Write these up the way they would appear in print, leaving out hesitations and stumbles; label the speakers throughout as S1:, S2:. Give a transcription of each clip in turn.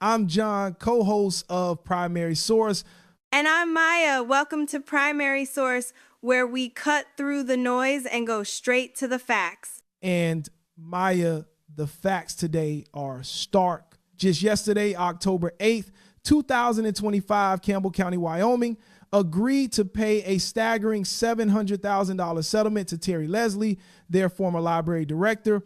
S1: I'm John, co-host of Primary Source.
S2: And I'm Maya. Welcome to Primary Source, where we cut through the noise and go straight to the facts.
S1: And Maya, the facts today are stark. Just yesterday, October 8th, 2025, Campbell County, Wyoming, agreed to pay a staggering $700,000 settlement to Terri Lesley, their former library director.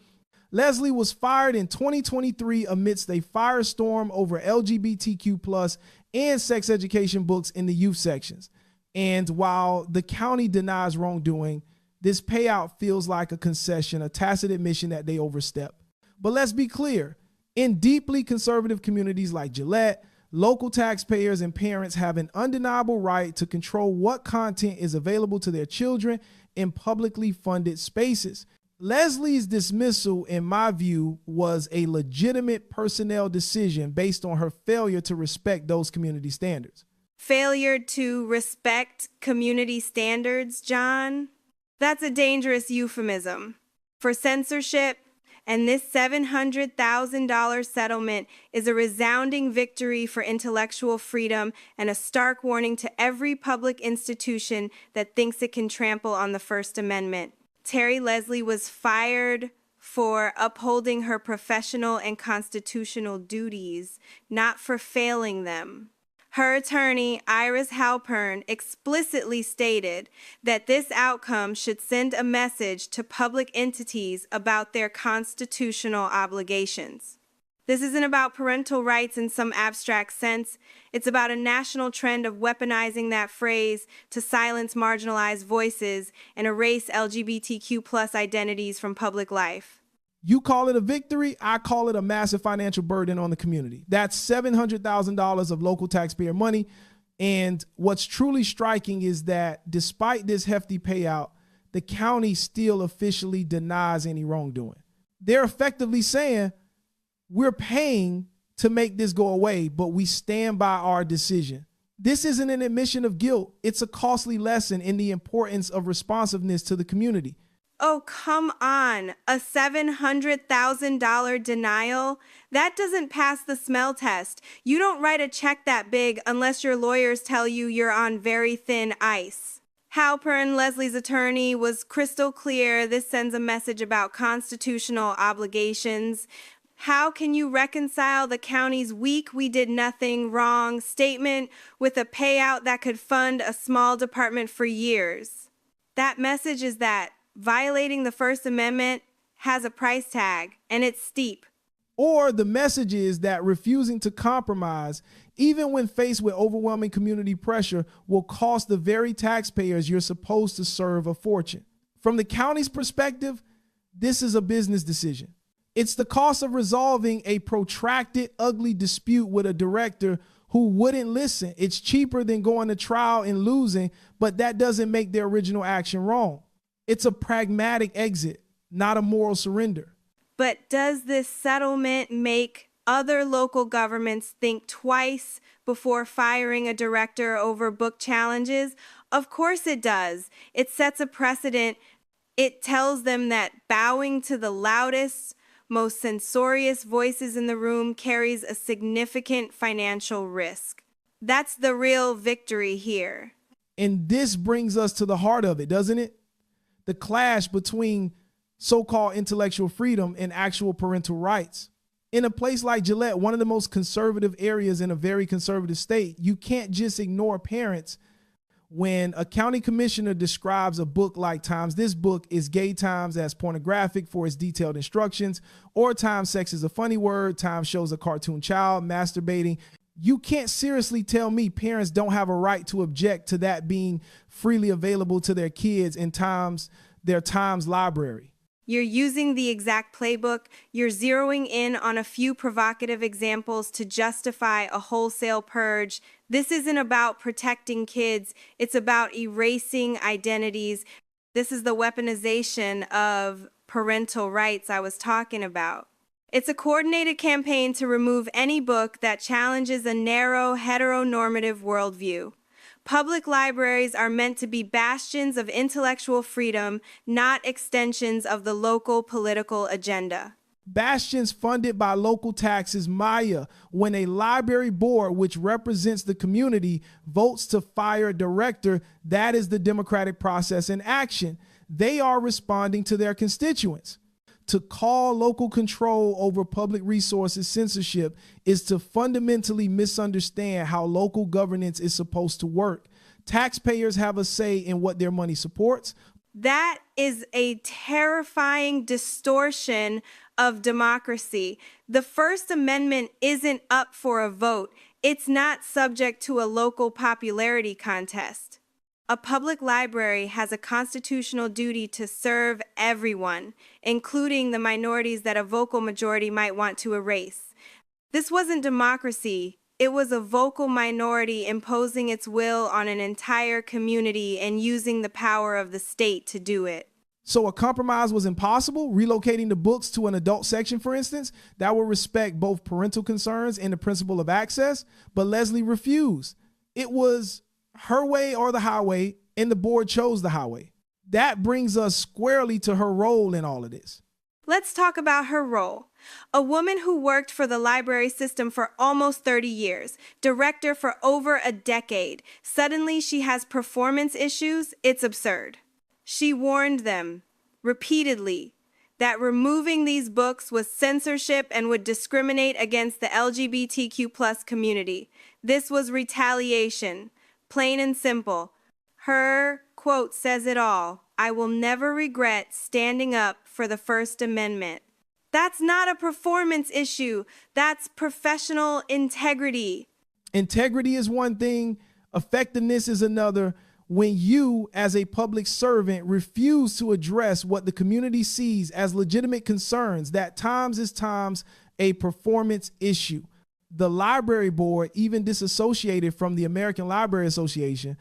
S1: Lesley was fired in 2023 amidst a firestorm over LGBTQ+ and sex education books in the youth sections. And while the county denies wrongdoing, this payout feels like a concession, a tacit admission that they overstepped. But let's be clear, in deeply conservative communities like Gillette, local taxpayers and parents have an undeniable right to control what content is available to their children in publicly funded spaces. Lesley's dismissal, in my view, was a legitimate personnel decision based on her failure to respect those community standards.
S2: Failure to respect community standards, John? That's a dangerous euphemism for censorship, and this $700,000 settlement is a resounding victory for intellectual freedom and a stark warning to every public institution that thinks it can trample on the First Amendment. Terri Lesley was fired for upholding her professional and constitutional duties, not for failing them. Her attorney, Iris Halpern, explicitly stated that this outcome should send a message to public entities about their constitutional obligations. This isn't about parental rights in some abstract sense. It's about a national trend of weaponizing that phrase to silence marginalized voices and erase LGBTQ+ identities from public life.
S1: You call it a victory, I call it a massive financial burden on the community. That's $700,000 of local taxpayer money. And what's truly striking is that despite this hefty payout, the county still officially denies any wrongdoing. They're effectively saying, we're paying to make this go away, but we stand by our decision. This isn't an admission of guilt. It's a costly lesson in the importance of responsiveness to the community.
S2: Oh, come on. A $700,000 denial? That doesn't pass the smell test. You don't write a check that big unless your lawyers tell you you're on very thin ice. Halpern, Lesley's attorney, was crystal clear. This sends a message about constitutional obligations. How can you reconcile the county's weak "we did nothing wrong" statement with a payout that could fund a small department for years? That message is that violating the First Amendment has a price tag, and it's steep.
S1: Or the message is that refusing to compromise, even when faced with overwhelming community pressure, will cost the very taxpayers you're supposed to serve a fortune. From the county's perspective, this is a business decision. It's the cost of resolving a protracted, ugly dispute with a director who wouldn't listen. It's cheaper than going to trial and losing, but that doesn't make their original action wrong. It's a pragmatic exit, not a moral surrender.
S2: But does this settlement make other local governments think twice before firing a director over book challenges? Of course it does. It sets a precedent. It tells them that bowing to the loudest, most censorious voices in the room carries a significant financial risk. That's the real victory here.
S1: And this brings us to the heart of it, doesn't it? The clash between so-called intellectual freedom and actual parental rights. In a place like Gillette, one of the most conservative areas in a very conservative state, you can't just ignore parents when a county commissioner describes a book like Times This Book is Gay Times as pornographic for its detailed instructions, or Times Sex is a funny word, Times shows a cartoon child masturbating. You can't seriously tell me parents don't have a right to object to that being freely available to their kids in their Times library.
S2: You're using the exact playbook. You're zeroing in on a few provocative examples to justify a wholesale purge. This isn't about protecting kids. It's about erasing identities. This is the weaponization of parental rights I was talking about. It's a coordinated campaign to remove any book that challenges a narrow, heteronormative worldview. Public libraries are meant to be bastions of intellectual freedom, not extensions of the local political agenda.
S1: Bastions funded by local taxes, Maya, when a library board, which represents the community, votes to fire a director, that is the democratic process in action. They are responding to their constituents. To call local control over public resources censorship is to fundamentally misunderstand how local governance is supposed to work. Taxpayers have a say in what their money supports.
S2: That is a terrifying distortion of democracy. The First Amendment isn't up for a vote. It's not subject to a local popularity contest. A public library has a constitutional duty to serve everyone, including the minorities that a vocal majority might want to erase. This wasn't democracy. It was a vocal minority imposing its will on an entire community and using the power of the state to do it.
S1: So a compromise was impossible, relocating the books to an adult section, for instance, that would respect both parental concerns and the principle of access, but Lesley refused. It was her way or the highway, and the board chose the highway. That brings us squarely to her role in all of this.
S2: Let's talk about her role. A woman who worked for the library system for almost 30 years, director for over a decade. Suddenly she has performance issues. It's absurd. She warned them repeatedly that removing these books was censorship and would discriminate against the LGBTQ plus community. This was retaliation, plain and simple. Her quote says it all. I will never regret standing up for the First Amendment. That's not a performance issue. That's professional integrity.
S1: Integrity is one thing, effectiveness is another. When you, as a public servant, refuse to address what the community sees as legitimate concerns, that times is times a performance issue. The library board, even disassociated from the American Library Association,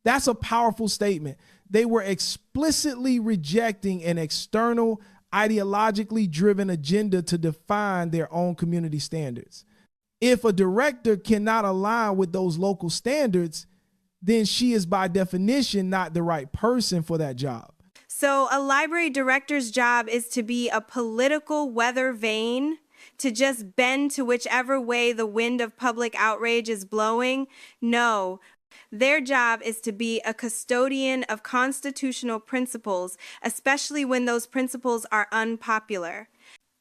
S1: that's a powerful statement. They were explicitly rejecting an external, ideologically driven agenda to define their own community standards. If a director cannot align with those local standards, then she is by definition not the right person for that job.
S2: So a library director's job is to be a political weather vane, to just bend to whichever way the wind of public outrage is blowing? No. Their job is to be a custodian of constitutional principles, especially when those principles are unpopular.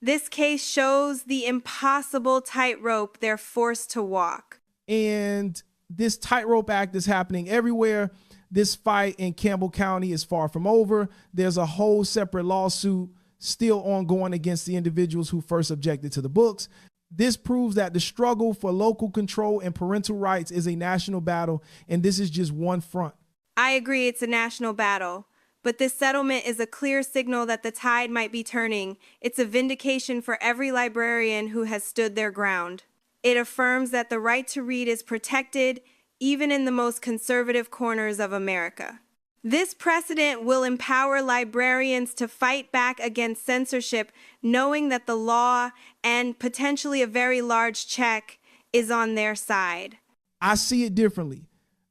S2: This case shows the impossible tightrope they're forced to walk.
S1: And this tightrope act is happening everywhere. This fight in Campbell County is far from over. There's a whole separate lawsuit still ongoing against the individuals who first objected to the books. This proves that the struggle for local control and parental rights is a national battle, and this is just one front.
S2: I agree it's a national battle, but this settlement is a clear signal that the tide might be turning. It's a vindication for every librarian who has stood their ground. It affirms that the right to read is protected, even in the most conservative corners of America. This precedent will empower librarians to fight back against censorship, knowing that the law and potentially a very large check is on their side.
S1: I see it differently.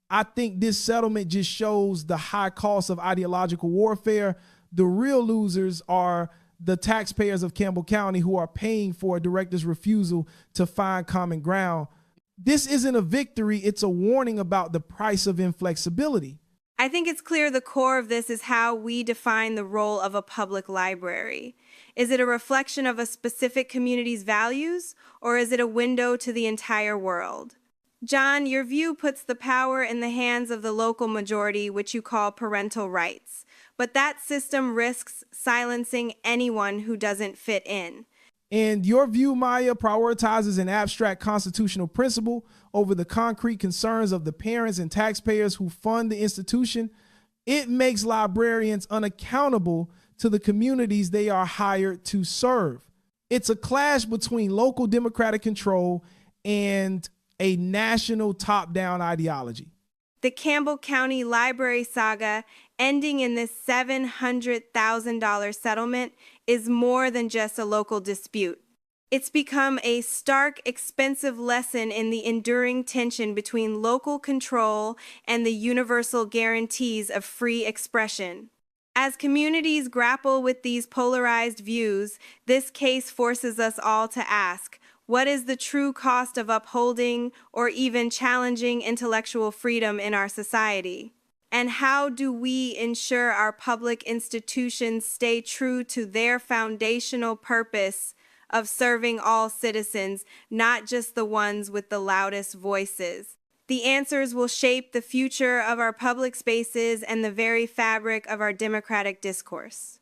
S1: I think this settlement just shows the high cost of ideological warfare. The real losers are the taxpayers of Campbell County who are paying for a director's refusal to find common ground. This isn't a victory, it's a warning about the price of inflexibility.
S2: I think it's clear the core of this is how we define the role of a public library. Is it a reflection of a specific community's values, or is it a window to the entire world? John, your view puts the power in the hands of the local majority, which you call parental rights. But that system risks silencing anyone who doesn't fit in.
S1: And your view, Maya, prioritizes an abstract constitutional principle over the concrete concerns of the parents and taxpayers who fund the institution. It makes librarians unaccountable to the communities they are hired to serve. It's a clash between local democratic control and a national top-down ideology.
S2: The Campbell County Library saga, ending in this $700,000 settlement, is more than just a local dispute. It's become a stark, expensive lesson in the enduring tension between local control and the universal guarantees of free expression. As communities grapple with these polarized views, this case forces us all to ask, what is the true cost of upholding or even challenging intellectual freedom in our society? And how do we ensure our public institutions stay true to their foundational purpose of serving all citizens, not just the ones with the loudest voices? The answers will shape the future of our public spaces and the very fabric of our democratic discourse.